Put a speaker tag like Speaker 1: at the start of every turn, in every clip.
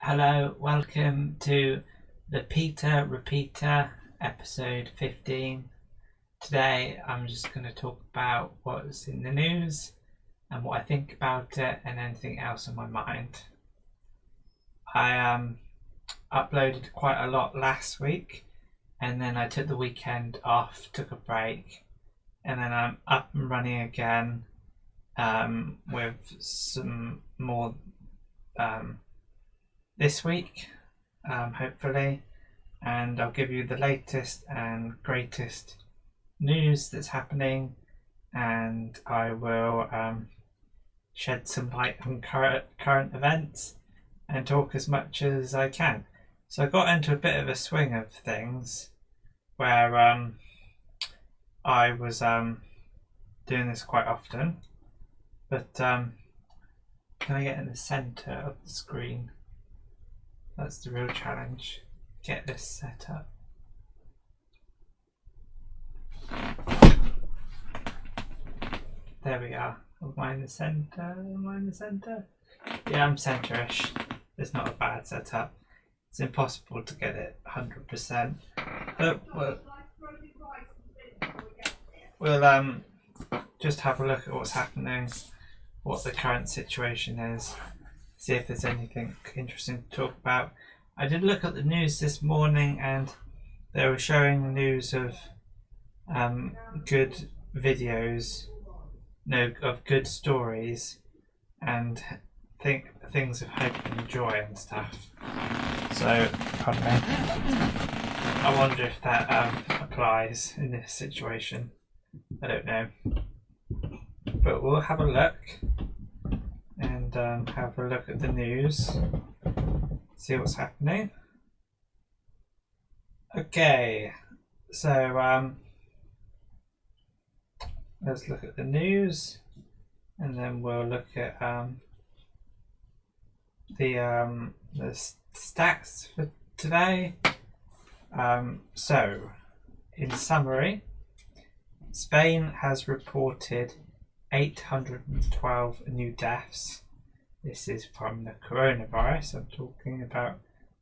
Speaker 1: Hello, welcome to the Peter Repeater episode 15. Today I'm just going to talk about what's in the news and what I think about it and anything else on my mind. I uploaded quite a lot last week and then I took the weekend off, took a break, and then I'm up and running again with some more this week, hopefully, and I'll give you the latest and greatest news that's happening, and I will shed some light on current events and talk as much as I can. So I got into a bit of a swing of things where I was doing this quite often, but can I get in the centre of the screen? That's the real challenge. Get this set up. There we are. Am I in the centre? Yeah, I'm centre-ish. It's not a bad setup. It's impossible to get it 100%. But we'll just have a look at what's happening, what the current situation is, see if there's anything interesting to talk about. I did look at the news this morning and they were showing news of good videos, of good stories and things of hope and joy and stuff. So, pardon me. I wonder if that applies in this situation. I don't know. But we'll have a look and have a look at the news, see what's happening. Okay, so let's look at the news and then we'll look at the stats for today. So, in summary, Spain has reported 812 new deaths. This is from the coronavirus. I'm talking about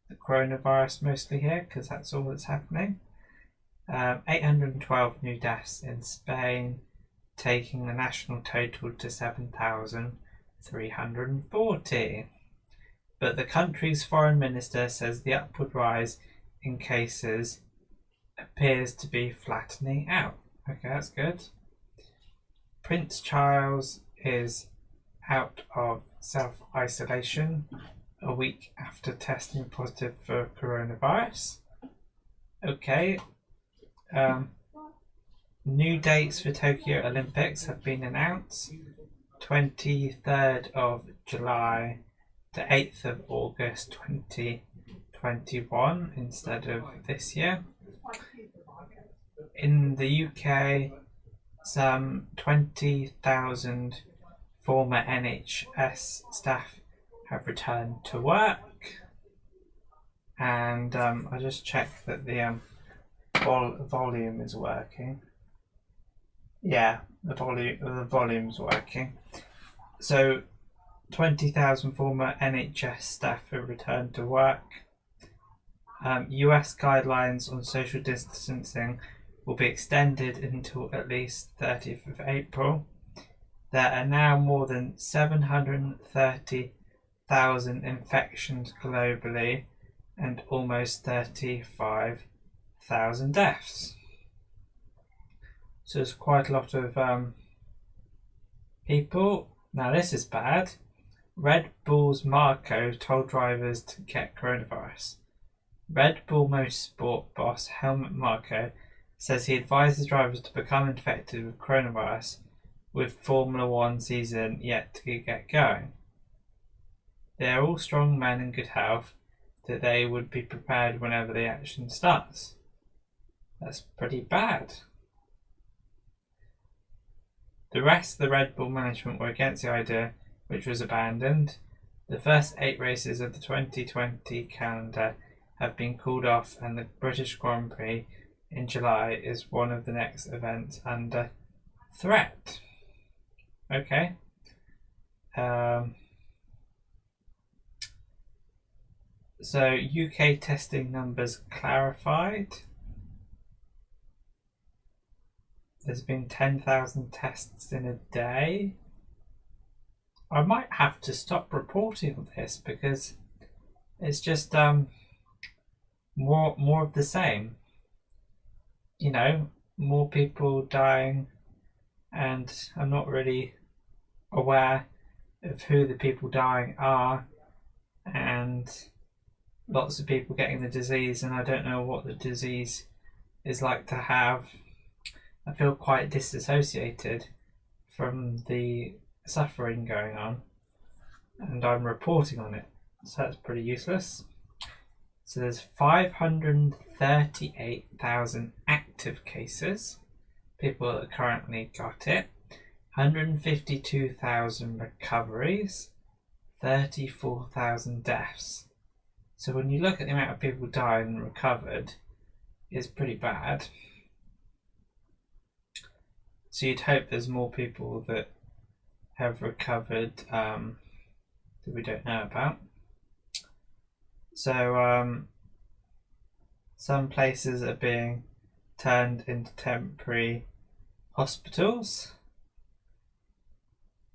Speaker 1: the coronavirus mostly here because that's all that's happening. 812 new deaths in Spain, taking the national total to 7,340. But the country's foreign minister says the upward rise in cases appears to be flattening out. Okay, that's good. Prince Charles is out of self-isolation a week after testing positive for coronavirus. Okay. New dates for Tokyo Olympics have been announced. 23rd of July to 8th of August 2021 instead of this year. In the UK, some 20,000 former NHS staff have returned to work, and I just checked that the volume is working. Yeah, the volume's working. So 20,000 former NHS staff have returned to work. US guidelines on social distancing will be extended until at least 30th of April. There are now more than 730,000 infections globally and almost 35,000 deaths. So there's quite a lot of people. Now this is bad. Red Bull's Marco told drivers to get coronavirus. Red Bull Motorsport boss Helmut Marko says he advises drivers to become infected with coronavirus with Formula One season yet to get going. They are all strong men in good health, that they would be prepared whenever the action starts. That's pretty bad. The rest of the Red Bull management were against the idea, which was abandoned. The first 8 races of the 2020 calendar have been called off, and the British Grand Prix in July is one of the next events under threat. Okay. So UK testing numbers clarified. There's been 10,000 tests in a day. I might have to stop reporting on this because it's just more of the same. You know, more people dying, and I'm not really aware of who the people dying are, and lots of people getting the disease, and I don't know what the disease is like to have. I feel quite disassociated from the suffering going on, and I'm reporting on it, so that's pretty useless. So there's 538,000 active cases, people that currently got it, 152,000 recoveries, 34,000 deaths. So when you look at the amount of people died and recovered, it's pretty bad. So you'd hope there's more people that have recovered that we don't know about. So some places are being turned into temporary hospitals.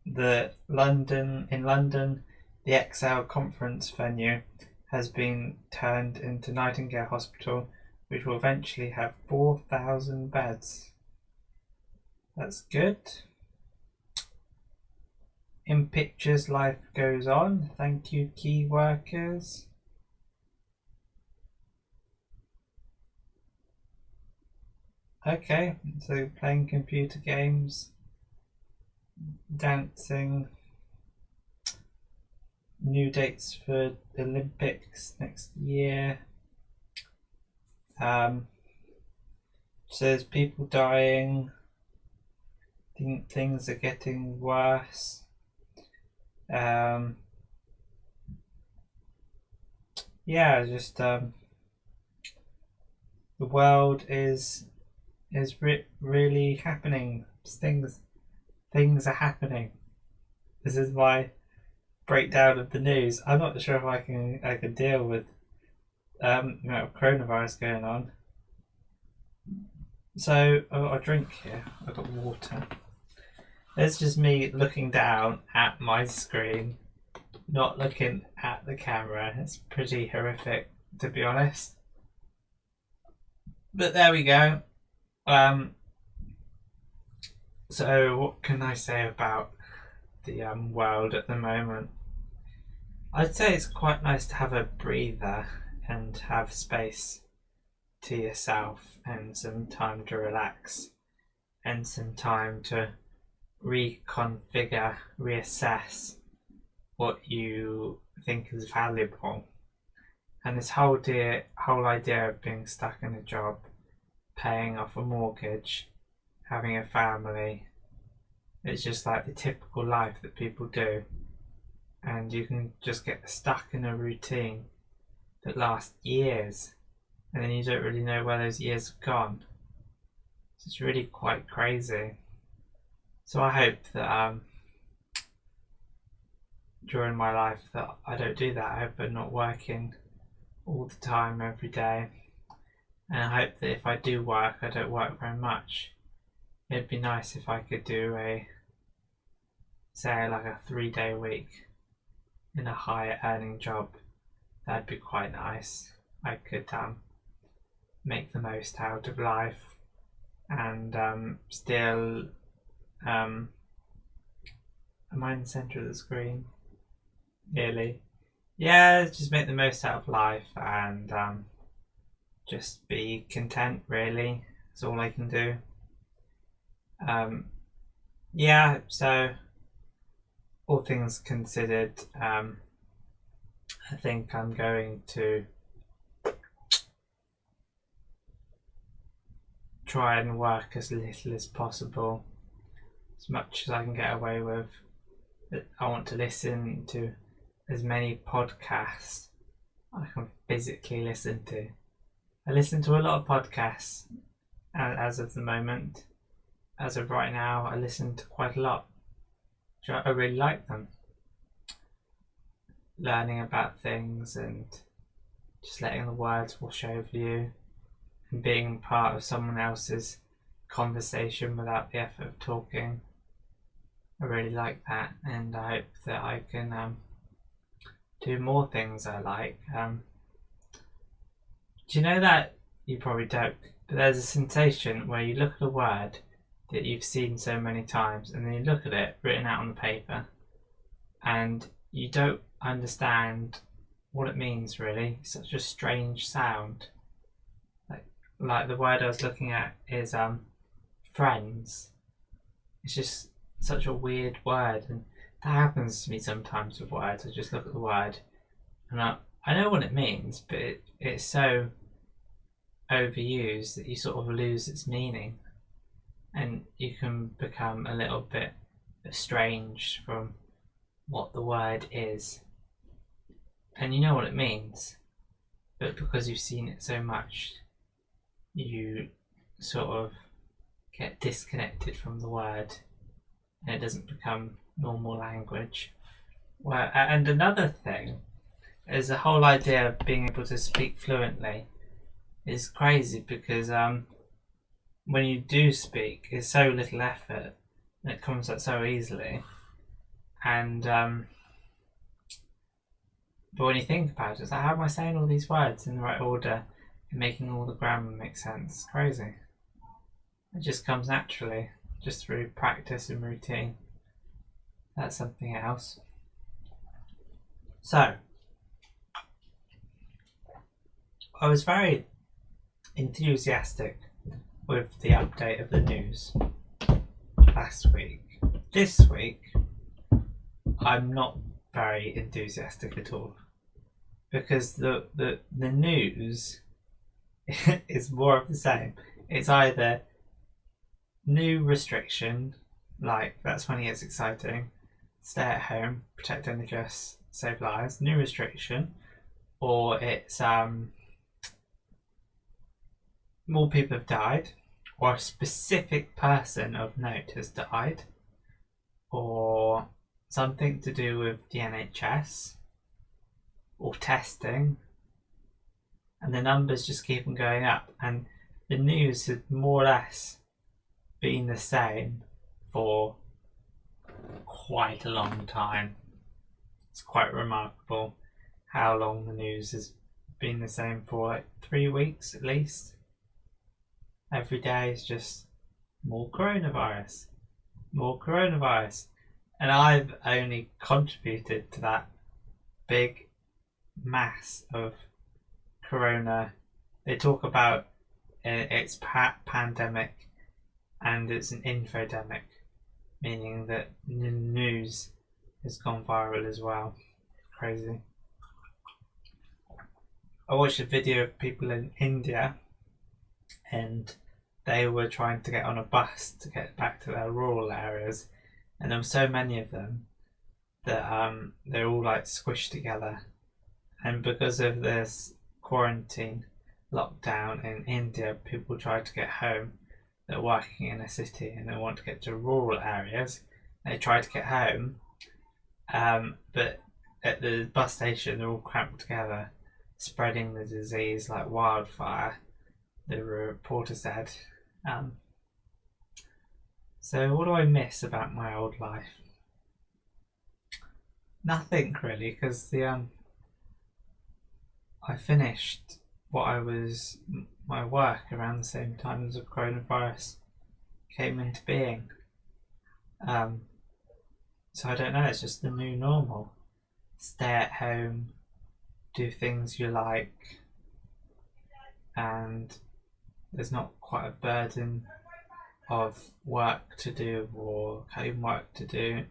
Speaker 1: In London, the ExCeL conference venue has been turned into Nightingale Hospital, which will eventually have 4,000 beds. That's good. In pictures, life goes on. Thank you, key workers. Okay, so playing computer games, dancing, new dates for Olympics next year. So there's people dying. Things are getting worse. The world is really happening. Things are happening. This is my breakdown of the news. I'm not sure if I can deal with coronavirus going on. So I've got a drink here. I've got water. It's just me looking down at my screen, not looking at the camera. It's pretty horrific, to be honest. But there we go. So what can I say about the world at the moment? I'd say it's quite nice to have a breather and have space to yourself and some time to relax and some time to reconfigure, reassess what you think is valuable. And this whole idea of being stuck in a job, paying off a mortgage, having a family, it's just like the typical life that people do. And you can just get stuck in a routine that lasts years, and then you don't really know where those years have gone. So it's really quite crazy. So I hope that during my life that I don't do that. I hope I'm not working all the time every day. And I hope that if I do work, I don't work very much. It'd be nice if I could do a 3-day week in a higher earning job. That'd be quite nice. I could make the most out of life and still am I in the centre of the screen? Nearly. Yeah, just make the most out of life and just be content, really. That's all I can do. So all things considered, I think I'm going to try and work as little as possible, as much as I can get away with. I want to listen to as many podcasts I can physically listen to. I listen to a lot of podcasts as of the moment. As of right now, I listen to quite a lot. I really like them. Learning about things and just letting the words wash over you and being part of someone else's conversation without the effort of talking. I really like that, and I hope that I can do more things I like. Do you know that? You probably don't, but there's a sensation where you look at a word that you've seen so many times, and then you look at it written out on the paper, and you don't understand what it means really. It's such a strange sound. Like the word I was looking at is friends. It's just such a weird word, and that happens to me sometimes with words. I just look at the word and I know what it means, but it's so overused that you sort of lose its meaning, and you can become a little bit estranged from what the word is. And you know what it means, but because you've seen it so much, you sort of get disconnected from the word, and it doesn't become normal language. Well, and another thing is the whole idea of being able to speak fluently is crazy, because when you do speak, it's so little effort and it comes out so easily. And but when you think about it, it's like, how am I saying all these words in the right order and making all the grammar make sense? It's crazy. It just comes naturally, just through practice and routine. That's something else. So, I was very enthusiastic with the update of the news last week. This week, I'm not very enthusiastic at all, because the news is more of the same. It's either new restriction, like that's when it gets exciting, stay at home, protect NHS, save lives, new restriction, or it's more people have died, or a specific person of note has died, or something to do with the NHS, or testing, and the numbers just keep on going up. And the news has more or less been the same for quite a long time. It's quite remarkable how long the news has been the same for, like 3 weeks at least. Every day is just more coronavirus, more coronavirus. And I've only contributed to that big mass of corona. They talk about it's pandemic and it's an infodemic, meaning that the news has gone viral as well. Crazy. I watched a video of people in India, and they were trying to get on a bus to get back to their rural areas, and there were so many of them that they're all like squished together. And because of this quarantine lockdown in India, people try to get home. They're working in a city and they want to get to rural areas. They try to get home, but at the bus station they're all cramped together, spreading the disease like wildfire, the reporter said. So what do I miss about my old life? Nothing really, because I finished my work around the same time as the coronavirus came into being. So I don't know, it's just the new normal. Stay at home, do things you like, and there's not quite a burden of work to do or homework to do.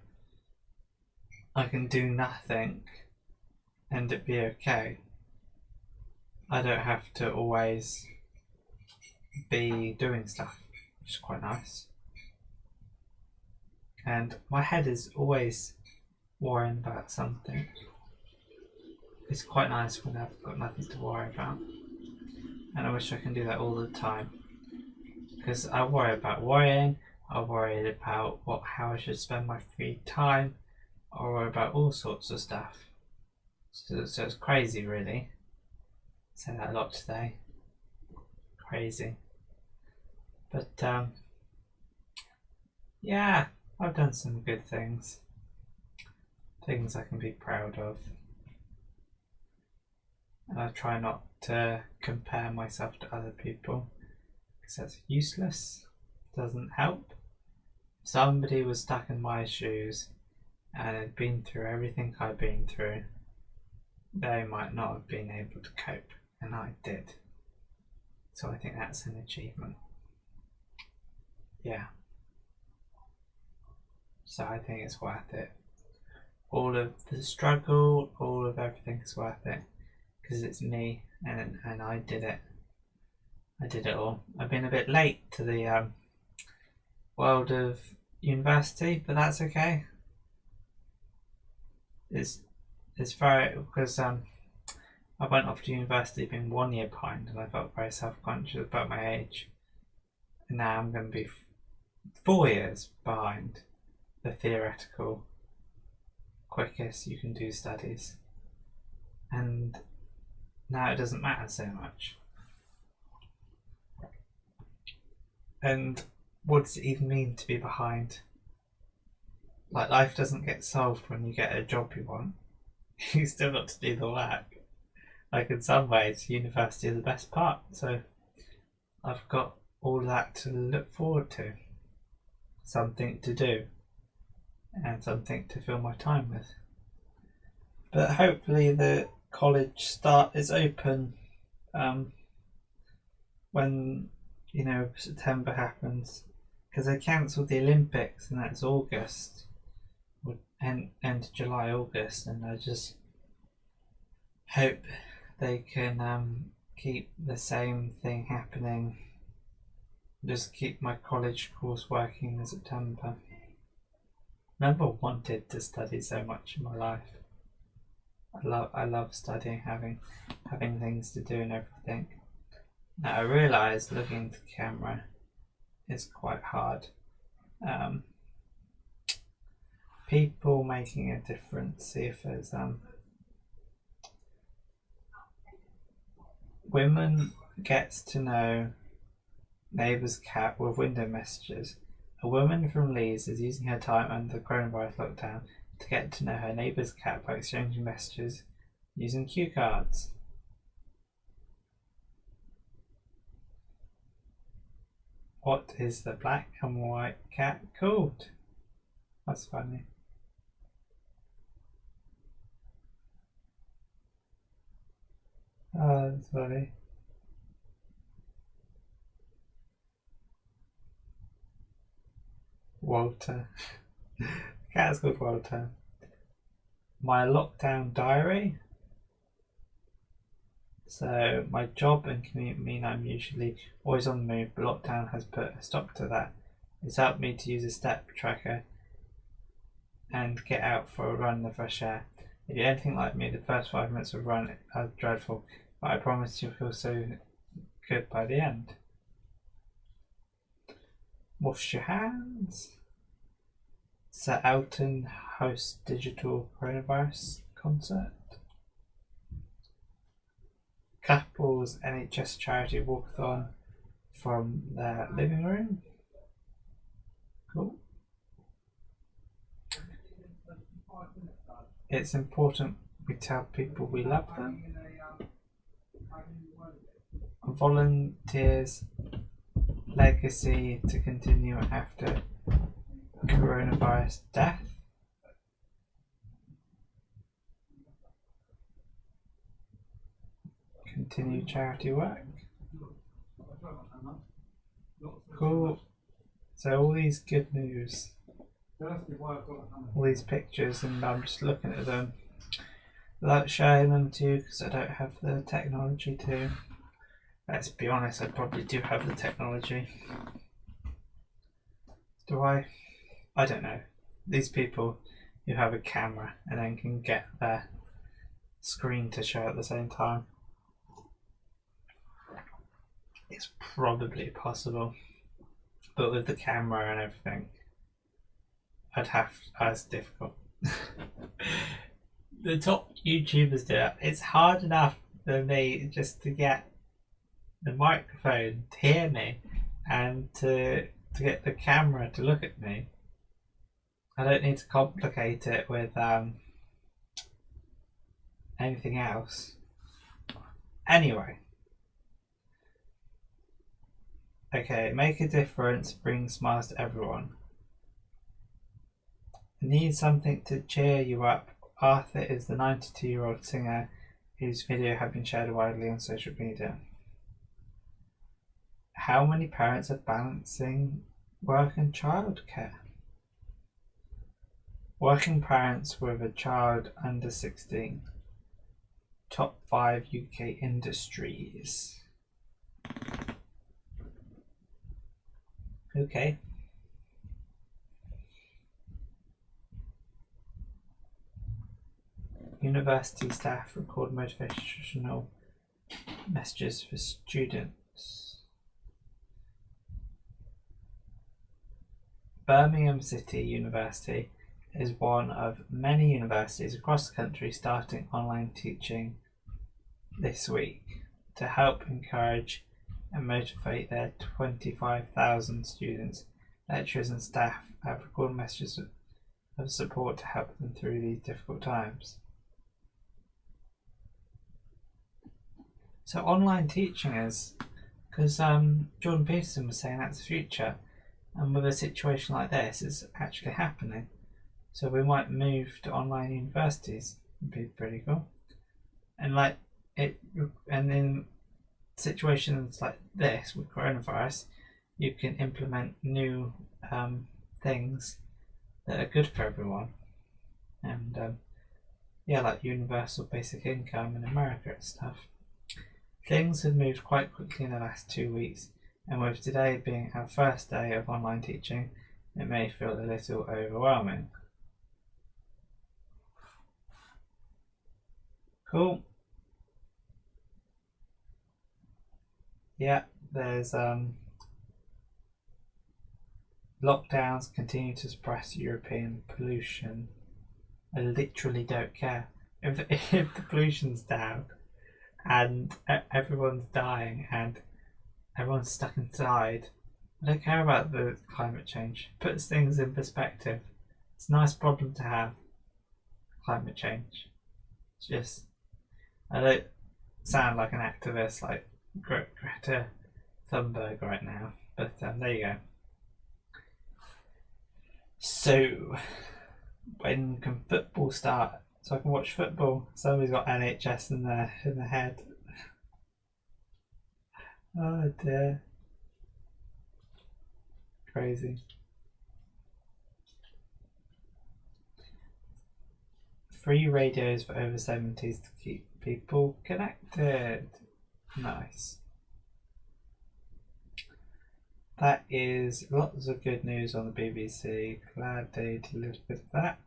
Speaker 1: I can do nothing and it be okay. I don't have to always be doing stuff, which is quite nice. And my head is always worrying about something. It's quite nice when I've got nothing to worry about. And I wish I can do that all the time. Because I worry about worrying, I worry about how I should spend my free time, I worry about all sorts of stuff. So it's crazy really. Said that a lot today. Crazy. But yeah, I've done some good things. Things I can be proud of. And I try not to compare myself to other people because that's useless. Doesn't help. If somebody was stuck in my shoes and had been through everything I've been through, they might not have been able to cope, and I did. So I think that's an achievement. Yeah. So I think it's worth it. All of the struggle, all of everything is worth it because it's me and I did it. I did it all. I've been a bit late to the world of university, but that's okay. It's very because I went off to university being 1 year behind, and I felt very self-conscious about my age. And now I'm going to be 4 years behind the theoretical quickest you can do studies, and now it doesn't matter so much. And what does it even mean to be behind? Like, life doesn't get solved when you get a job you want. You still got to do the work. Like, in some ways, university is the best part. So I've got all that to look forward to. Something to do. And something to fill my time with. But hopefully the college start is open when, September happens. Because they cancelled the Olympics, and that's August. End of July, August, and I just hope they can keep the same thing happening. Just keep my college course working in September. Never wanted to study so much in my life. I love studying, having things to do and everything. Now I realise looking into the camera is quite hard. People making a difference. See if there's women gets to know neighbour's cat with window messages. A woman from Leeds is using her time under the coronavirus lockdown to get to know her neighbour's cat by exchanging messages using cue cards. What is the black and white cat called? That's funny. Oh, that's funny. Walter. The cat's called Walter. My lockdown diary. So my job and commute mean I'm usually always on the move, but lockdown has put a stop to that. It's helped me to use a step tracker and get out for a run in the fresh air. If you're anything like me, the first 5 minutes of run are dreadful, but I promise you'll feel so good by the end. Wash your hands. Sir Elton hosts digital coronavirus concert. Couples NHS charity walkathon from their living room. Cool. It's important we tell people we love them. Volunteers' legacy to continue after coronavirus death. Continue charity work. Cool. So all these good news, all these pictures, and I'm just looking at them without showing them to you because I don't have the technology to. Let's be honest, I probably do have the technology. Do I? I don't know. These people who have a camera and then can get their screen to show at the same time. It's probably possible, but with the camera and everything, it's difficult. The top YouTubers do it. It's hard enough than me just to get the microphone to hear me and to get the camera to look at me. I don't need to complicate it with anything else. Anyway. Okay, make a difference, bring smiles to everyone. Need something to cheer you up. Arthur is the 92-year-old singer whose video had been shared widely on social media. How many parents are balancing work and childcare? Working parents with a child under 16. Top 5 UK industries. Okay. University staff record motivational messages for students. Birmingham City University is one of many universities across the country starting online teaching this week to help encourage and motivate their 25,000 students. Lecturers and staff have recorded messages of support to help them through these difficult times. So online teaching is, because Jordan Peterson was saying that's the future, and with a situation like this, it's actually happening. So we might move to online universities. It'd be pretty cool. And in situations like this with coronavirus, you can implement new things that are good for everyone. And like universal basic income in America and stuff. Things have moved quite quickly in the last 2 weeks, and with today being our first day of online teaching, it may feel a little overwhelming. Cool. Yeah, there's lockdowns continue to suppress European pollution. I literally don't care. If the pollution's down and everyone's dying and everyone's stuck inside, I don't care about the climate change. It puts things in perspective. It's a nice problem to have, climate change. It's just, I don't sound like an activist like Greta Thunberg right now, but there you go. So, when can football start? So I can watch football. Somebody's got NHS in their head. Oh dear. Crazy. Free radios for over 70s to keep people connected. Nice. That is lots of good news on the BBC. Glad they delivered with that.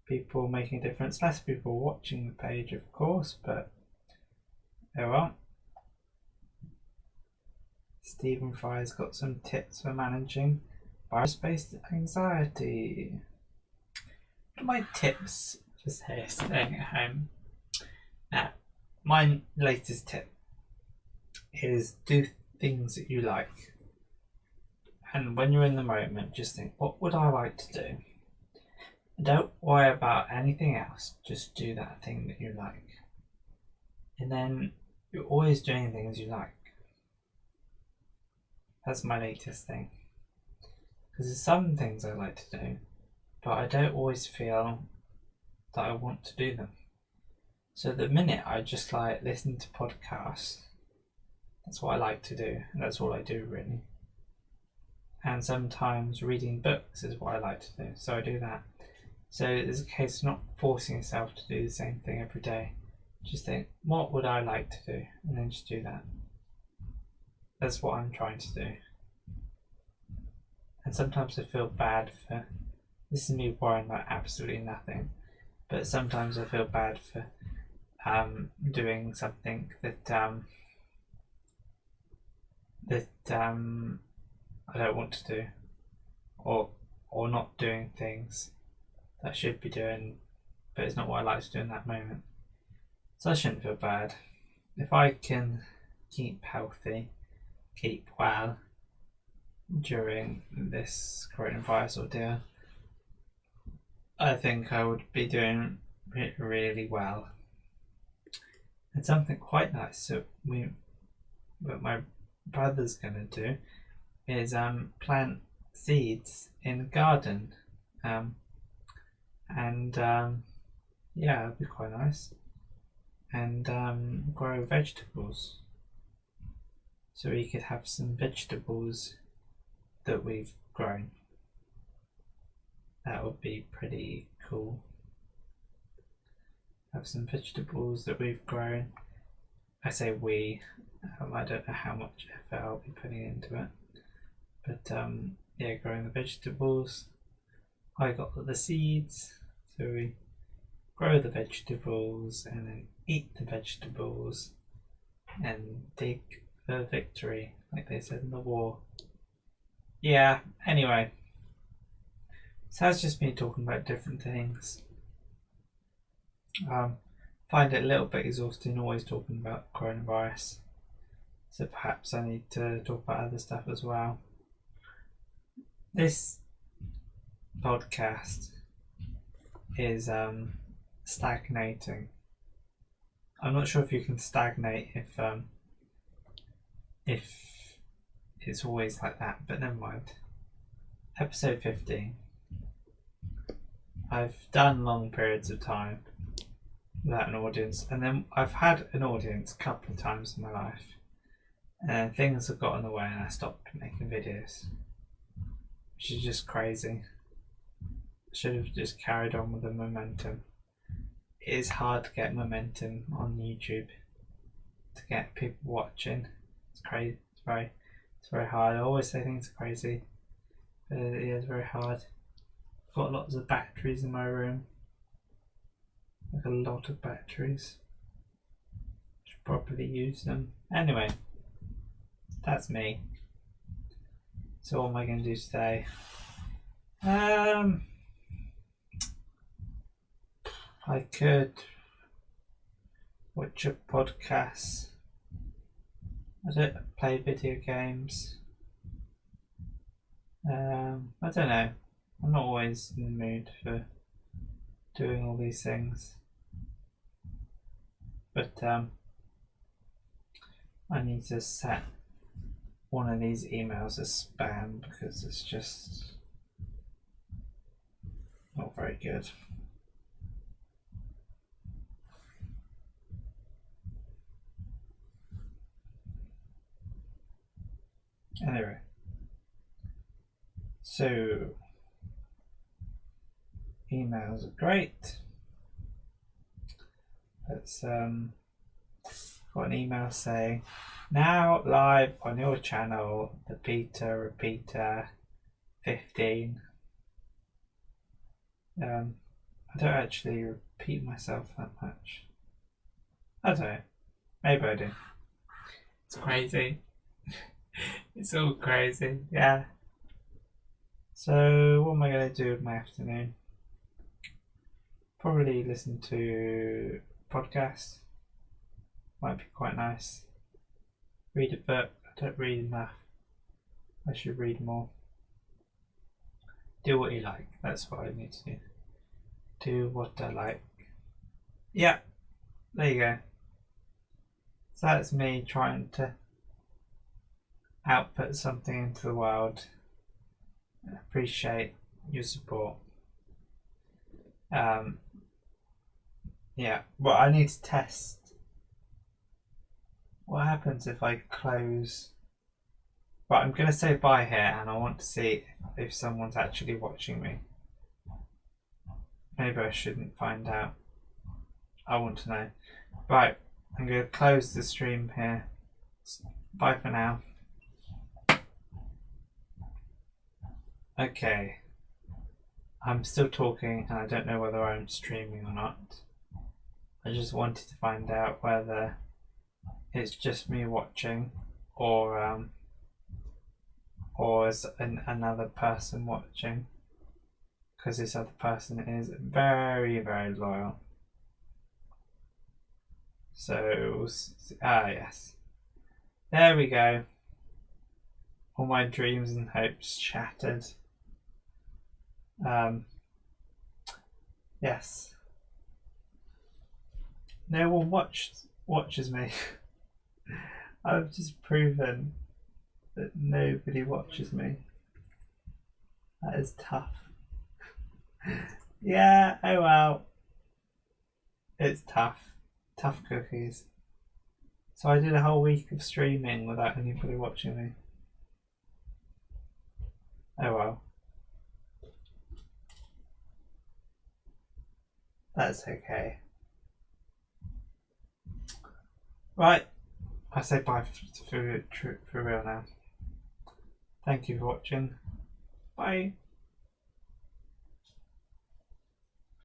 Speaker 1: People making a difference. Less people watching the page, of course, but oh well. Stephen Fry's got some tips for managing virus-based anxiety. What are my tips for staying at home? Now, my latest tip is do things that you like. And when you're in the moment, just think, what would I like to do? And don't worry about anything else. Just do that thing that you like. And then you're always doing things you like. That's my latest thing. Because there's some things I like to do, but I don't always feel that I want to do them. So the minute I just like listen to podcasts, that's what I like to do, and that's all I do really. And sometimes reading books is what I like to do, so I do that. So it's a case of not forcing yourself to do the same thing every day. Just think, what would I like to do? And then just do that. That's what I'm trying to do. And sometimes I feel bad for, this is me worrying about absolutely nothing, but sometimes I feel bad for doing something that I don't want to do, or not doing things that I should be doing, but it's not what I like to do in that moment. So I shouldn't feel bad. If I can keep healthy, keep well during this coronavirus ordeal, I think I would be doing really well. And something quite nice what my brother's gonna do is plant seeds in the garden, and yeah, it'd be quite nice, and grow vegetables. So we could have some vegetables that we've grown. That would be pretty cool. Have some vegetables that we've grown. I say we. I don't know how much effort I'll be putting into it, but yeah, growing the vegetables. I got the seeds, so we grow the vegetables and then eat the vegetables and dig for victory, like they said in the war. Yeah. Anyway, so that's just me talking about different things. Find it a little bit exhausting always talking about coronavirus, so perhaps I need to talk about other stuff as well. This podcast is stagnating. I'm not sure if you can stagnate if it's always like that, but never mind. Episode 15. I've done long periods of time without an audience, and then I've had an audience a couple of times in my life, and things have got in the way and I stopped making videos, which is just crazy. Should have just carried on with the momentum. It is hard to get momentum on YouTube, to get people watching. It's crazy. It's very hard. I always say things are crazy, but it is very hard. I've got lots of batteries in my room, like a lot of batteries. Should probably use them. Anyway, that's me. So what am I going to do today? I could watch a podcast. I don't play video games. I don't know. I'm not always in the mood for doing all these things. But I need to set one of these emails as spam because it's just not very good. Anyway, so emails are great. Let's got an email saying, now live on your channel, the Peter Repeater 15. I don't actually repeat myself that much. I don't know. Maybe I do. It's crazy. It's all crazy. Yeah. So what am I going to do with my afternoon? Probably listen to podcasts. Might be quite nice. Read a book. I don't read enough. I should read more. Do what you like. That's what I need to do. Do what I like. Yeah. There you go. So that's me trying to output something into the world. I appreciate your support. Yeah. Well, I need to test. What happens if I close? Right, I'm going to say bye here, and I want to see if someone's actually watching me. Maybe I shouldn't find out. I want to know. Right, I'm going to close the stream here. Bye for now. Okay. I'm still talking, and I don't know whether I'm streaming or not. I just wanted to find out whether it's just me watching, or is another person watching, because this other person is very, very loyal. So, yes. There we go. All my dreams and hopes shattered. Yes. No one watches me. I've just proven that nobody watches me. That is tough. Yeah, oh well. It's tough. Tough cookies. So I did a whole week of streaming without anybody watching me. Oh well. That's okay. Right. I say bye for real now. Thank you for watching. Bye.